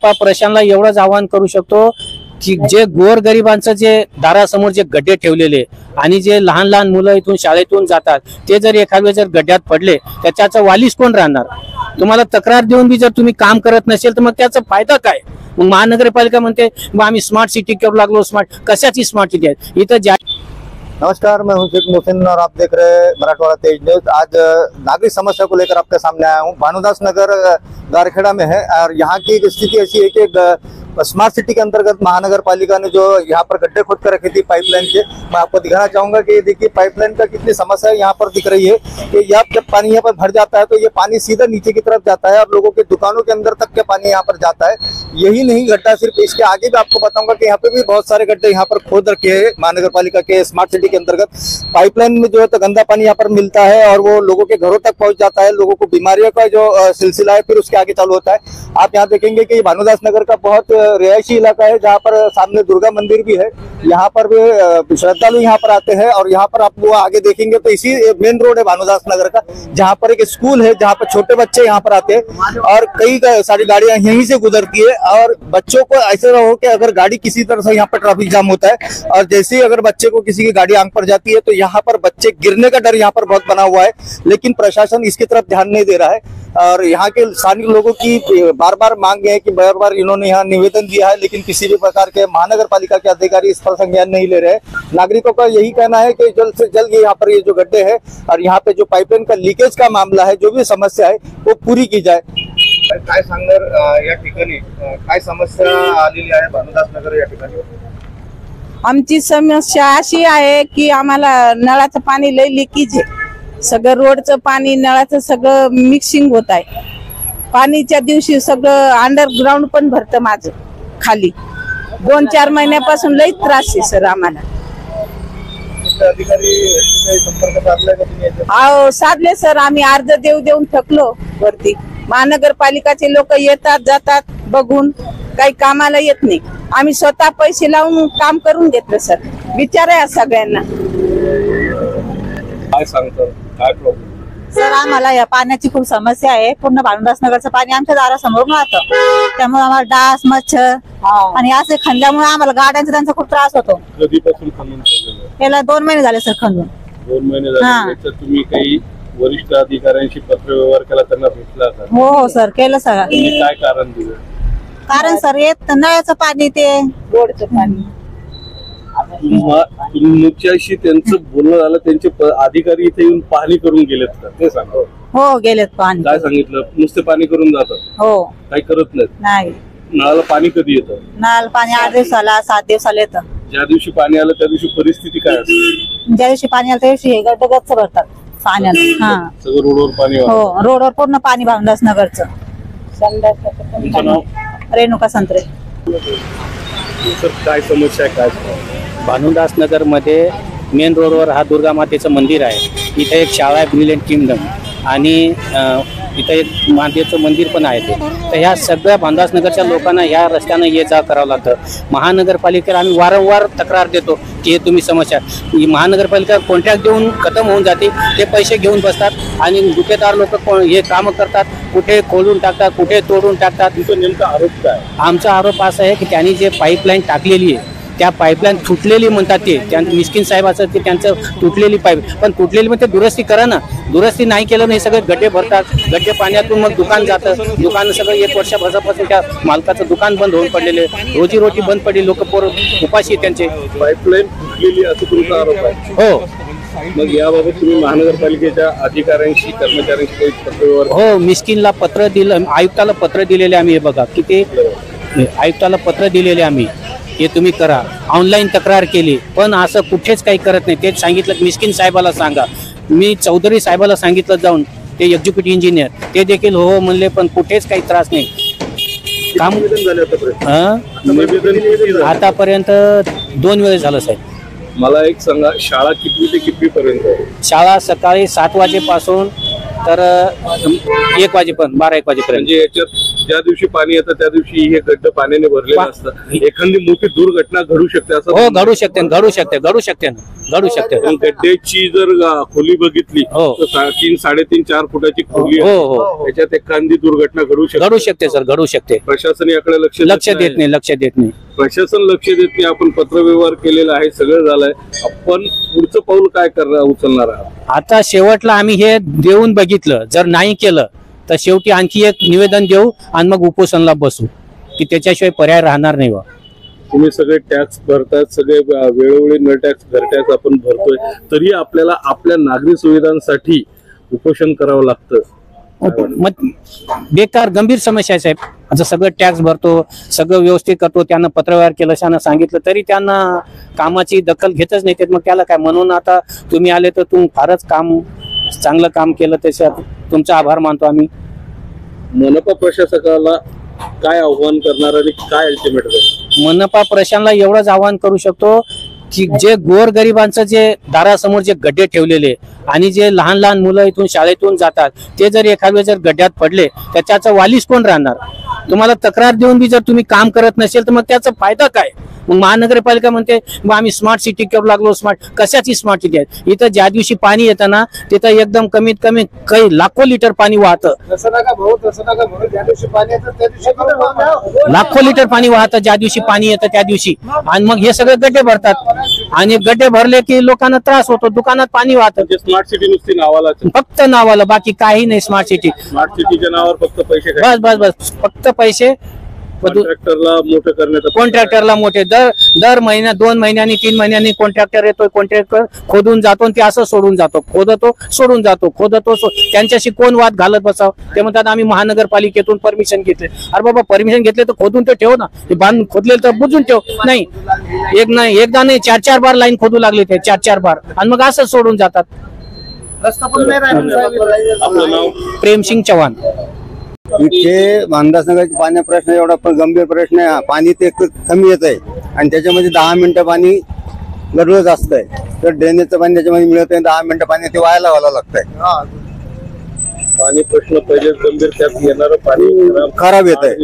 आपा प्रशांतला एवढंच आवाहन करू शकतो की जे गोरगरिबांचं जे दारासमोर जे गड्डे ठेवलेले आणि जे लहान लहान मुलं इथून शाळेतून जातात ते जर एखाद्या जर गड्ड्यात पडले तर त्याचा वालीस कोण राहणार? तुम्हाला तक्रार देऊन बी जर तुम्ही काम करत नसेल तर मग त्याचा फायदा काय? मग महानगरपालिका म्हणते मग आम्ही स्मार्ट सिटी करू लागलो. स्मार्ट कशाची स्मार्ट सिटी आहे? इथं ज्या नमस्कार, मैं हूं शेख मोहसिन और आप देख रहे हैं मराठवाड़ा तेज न्यूज। आज नागरिक समस्या को लेकर आपके सामने आया हूं। भानुदास नगर गारखेड़ा में है और यहाँ की स्थिति ऐसी है कि स्मार्ट सिटी के अंतर्गत महानगर पालिका ने जो यहाँ पर गड्ढे खोद कर रखी थी पाइपलाइन के, मैं आपको दिखाना चाहूंगा कि देखिए पाइपलाइन का कितनी समस्या है यहाँ पर दिख रही है कि जब पानी यहाँ पर भर जाता है तो ये पानी सीधा नीचे की तरफ जाता है और लोगों के दुकानों के अंदर तक के पानी यहाँ पर जाता है। यही नहीं गड्ढा, सिर्फ इसके आगे भी आपको बताऊंगा कि यहाँ पे भी बहुत सारे गड्ढे यहाँ पर खोद रखे हैं महानगर पालिका के स्मार्ट सिटी के अंतर्गत। पाइपलाइन में जो है तो गंदा पानी यहाँ पर मिलता है और वो लोगों के घरों तक पहुंच जाता है। लोगों को बीमारियों का जो सिलसिला है फिर उसके आगे चालू होता है। आप यहाँ देखेंगे कि भानुदास नगर का बहुत रिहायशी इलाका है जहाँ पर सामने दुर्गा मंदिर भी है। यहाँ पर भी श्रद्धालु यहाँ पर आते हैं और यहाँ पर आप वो आगे देखेंगे तो इसी मेन रोड है भानुदास नगर का, जहाँ पर एक स्कूल है जहाँ पर छोटे बच्चे यहाँ पर आते हैं और कई सारी गाड़ियां यहीं से गुजरती है। और बच्चों को ऐसे रहो कि अगर गाड़ी किसी तरह से यहाँ पर ट्रैफिक जाम होता है और जैसे ही अगर बच्चे को किसी की गाड़ी आंख पर जाती है तो यहाँ पर बच्चे गिरने का डर यहाँ पर बहुत बना हुआ है, लेकिन प्रशासन इसकी तरफ ध्यान नहीं दे रहा है। और यहाँ के स्थानीय लोगों की बार बार मांग है कि बार बार इन्होंने यहाँ निवेदन दिया है, लेकिन किसी भी प्रकार के महानगर पालिका के अधिकारी इस पर संज्ञान नहीं ले रहे। नागरिकों का यही कहना है कि जल्द से जल्द यहाँ पर ये जो गड्ढे हैं और यहाँ पे जो पाइपलाइन का लीकेज का मामला है, जो भी समस्या है वो पूरी की जाए। काय सांगणार या ठिकाणी काय समस्या आलेली आहे भानुदास नगर या ठिकाणी? आमची समस्या अशी आहे की आम्हाला नळाचं पाणी लय लिकेज आहे, सगळं रोडचं पाणी नळाचं सगळं मिक्सिंग होत आहे। पाणीच्या दिवशी सगळं अंडरग्राउंड पण भरतं माझं खाली। 2-4 महिन्यापासून लई त्रास आहे सर आम्हाला। अधिकारी संपर्क साधलाय का तुम्ही? अहो साधले सर, आम्ही अर्ज देऊन थकलो वरती। महानगरपालिकाचे लोक येतात जातात बघून, काही कामाला येत नाही। आम्ही स्वतः पैसे लावून काम करून घेतलं सर। विचारा सगळ्यांना काय सांगतो, काय प्रॉब्लेम सर? आम्हाला या पाण्याची खूप समस्या आहे। पूर्ण भानुदास नगरचं पाणी आमच्या दारासमोर राहतं, त्यामुळे आम्हाला डास मच्छर आणि असे खणल्यामुळे आम्हाला गाड्यांचा त्यांचा खूप त्रास होतो। कधीपासून खणून ठेवलेलं? याला 2 महिने झाले सर खणून। 2 महिने झाले तर तुम्ही काही वरिष्ठ अधिकाऱ्यांशी पत्र व्यवहार केला, त्यांना भेटला का? हो सर, केलं सर। काय कारण दिलं? कारण सर येत नळाचं पाणी, ते रोडचं पाणी। तुमच्याशी त्यांचं बोलणं झालं, त्यांचे अधिकारी इथे येऊन पाहणी करून गेलेत का ते सांगा? हो गेलेत पाणी। काय सांगितलं? नुसते पाणी करून जातात? हो, काही करत नाही। नळाला पाणी कधी येतं? नळाला पाणी 8 दिवसाला 7 दिवसाला येतं। ज्या दिवशी पाणी आलं त्या दिवशी परिस्थिती काय असते? ज्या दिवशी पाणी आलं त्या दिवशी हे गड्डे गच्च भरतात पाण्याला। हा, सगळं रोडवर पाणी? हो, रोडवर पूर्ण पाणी भानुदास नगरचं। तुमचं नाव? रेणुका संत्रे। सर काय समस्या आहे, काय? भानुदास नगर मध्ये मेन रोडवर हा दुर्गा मातेचं मंदिर आहे। इथे एक शाळा आहे ब्रिलियंट किंगडम आणि इथं एक महादेवचं मंदिर पण आहे ते। तर ह्या सगळ्या भानुदास नगरच्या लोकांना ह्या रस्त्यानं ये जा करावं लागतं। महानगरपालिकेला आम्ही वारंवार तक्रार देतो की हे तुम्ही समस्या, महानगरपालिका कॉन्ट्रॅक्ट देऊन खतम होऊन जाते, ते पैसे घेऊन बसतात आणि गुत्तेदार लोक हे कामं करतात, कुठे खोलून टाकतात, कुठे तोडून टाकतात। तुमचा नेमका आरोप काय? आमचा आरोप असा आहे की त्यांनी जे पाईपलाईन टाकलेली आहे त्या पाईपलाईन तुटलेली म्हणतात ते, मिस्किन साहेबाचं ते त्यांचं तुटलेली पाईप, पण तुटलेली म्हणजे दुरुस्ती करा ना। दुरुस्ती नाही केलं नाही सगळे गड्डे भरतात, गड्डे पाण्यातून मग दुकान जातं, दुकान सगळं 1 वर्षापासून त्या मालकाचं दुकान बंद होऊन पडलेले, रोजी पबंद पडली, लोक पोर उपाशी त्यांचे। पाईपलाईन तुटलेली असं तुमचा आरोप आहे? हो। मग याबाबत तुम्ही महानगरपालिकेच्या अधिकाऱ्यांशी कर्मचाऱ्यांशी काही पत्र व्यवहार? हो, मिस्किनला पत्र दिलं, आयुक्ताला पत्र दिलेले आम्ही। हे बघा किती आयुक्ताला पत्र दिलेले आम्ही, हे तुम्ही करा। ऑनलाईन तक्रार केली पण असं कुठेच काही करत नाही। तेच सांगितलं मिस्किन साहेबाला सांगा, मी चौधरी साहेबाला सांगितलं जाऊन, ते एक्झिक्युटिव्ह इंजिनियर, ते देखील हो म्हणले, पण कुठेच काही त्रास नाही। काम आतापर्यंत 2 वेळेस झालं साहेब। मला एक सांगा, शाळा कितवी ते कितवी पर्यंत? शाळा सकाळी 7 वाजेपासून तर 1 वाजेपर्यंत, 12-1 वाजेपर्यंत। म्हणजे याच्यात ज्या दिवशी पाणी येतं त्या दिवशी हे गड्डे पाण्याने भरलेले असतात, एखादी मोठी दुर्घटना घडू शकते असं? हो, घडू शकते ना, घडू शकते ना, घडू शकते. पण गड्ड्याची जर खोली बघितली हो. तर 3, 3.5, 4 फुटाची खोली हो, आहे. हो. त्याच्यात एखादी दुर्घटना घडू शकते सर, घडू शकते. प्रशासन याकडे लक्ष देत नाही. प्रशासन लक्ष देत नाही. आपण पत्रव्यवहार केलेला आहे, सगळं झालंय. आपण पुढचं पाऊल काय उचलणार आहात? आता शेवटला आम्ही हे देऊन बघितलं, जर नाही केलं तर शेवटी आणखी एक निवेदन देऊ आणि मग उपोषणला बसू, की त्याच्याशिवाय पर्याय राहणार नाही. तुम्ही सगळे टॅक्स भरतात, सगळे वेळोवेळी न टॅक्स घर टॅक्स आपण भरतोय, तरी आपल्याला आपल्या नागरी सुविधांसाठी उपोषण करावं लागतं. मग बेकार गंभीर समस्या आहे साहेब. आता सगळं टॅक्स भरतो, सगळं व्यवस्थित करतो, त्यांना पत्रव्यवहार केलं, त्यांना सांगितलं तरी त्यांना कामाची दखल घेतच नाही. मग त्याला काय, म्हणून आता तुम्ही आले तर तुम्ही फारच चांगलं काम केलं, त्याच्यात तुमचा आभार मानतो आम्ही. मनपा प्रशासकाला काय आव्हान करणार आणि काय अल्टिमेट? मनपा प्रशासनाला एवढंच आवाहन करू शकतो की जे गोरगरिबांचं जे दारासमोर जे गड्डे ठेवलेले आणि जे लहान लहान मुलं इथून शाळेतून जातात, ते जर एखाद्या जर गड्ड्यात पडले तर त्याचा वालीस कोण राहणार? तुम्हाला तक्रार देऊन बी जर तुम्ही काम करत नसेल तर मग त्याचा फायदा काय? मग महानगरपालिका म्हणते मग आम्ही स्मार्ट सिटी करू लागलो. कशाची स्मार्ट सिटी आहे? इथं ज्या दिवशी पाणी येतं ना तिथं एकदम कमीत कमी काही लाखो लिटर पाणी वाहतं. लाखो लिटर पाणी वाहतं ज्या दिवशी पाणी येतं त्या दिवशी. आणि मग हे सगळे गड्डे भरतात आणि गड्डे भरले की लोकांना त्रास होतो, दुकानात पाणी वाहतं. स्मार्ट सिटी नुसती नावाला, फक्त नावाला, बाकी काही नाही. स्मार्ट सिटीच्या नावावर फक्त पैसे. बस फक्त पैसे. कॉन्ट्रॅक्टरला मोठे दर महिन्या 2 महिन्यांनी 3 महिन्यांनी कॉन्ट्रॅक्टर येतो, कॉन्ट्रॅक्टर खोदून जातो, ते असं सोडून जातो, खोदतो सोडून जातो, खोदतो. त्यांच्याशी कोण वाद घालत बसाव? ते म्हणतात आम्ही महानगरपालिकेतून परमिशन घेतले. अरे बाबा, परमिशन घेतले तर खोदून तर ठेव ना, ते बांध खोदले तर बुजून ठेव. नाही, एकदा नाही 4-4 बार लाईन खोदू लागले ते, 4-4 बार, आणि मग असं सोडून जातात. आपलं नाव? प्रेमसिंग चव्हाण. इथे भानुदासनगरचा पाणी प्रश्न एवढा पण गंभीर प्रश्न आहे. पाणी ते कमी येत आहे आणि त्याच्यामध्ये 10 मिनिटं पाणी गरज असतंय, तर ड्रेनेजचं पाणी त्याच्यामध्ये मिळत आहे. 10 मिनिटं पाणी ते वायाला घालावं लागतंय. पाणी प्रश्न पहिले गंभीर, त्यात येणारं पाणी खराब येत आहे.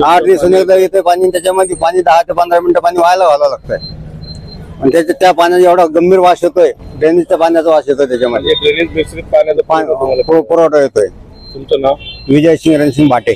8 दिवसांनी एकदा येतंय पाणी, त्याच्यामध्ये पाणी 10 ते 15 मिनिटं पाणी वायाला घालावं लागतंय. आणि त्या पाण्याचा एवढा गंभीर वास येतोय, ड्रेनेजच्या पाण्याचा वास येतोय, त्याच्यामध्ये ड्रेनेज मिश्रित पाण्याचा पुरवठा येतोय. तुमचं नाव? विजय सिंह रणसिंग भाटे.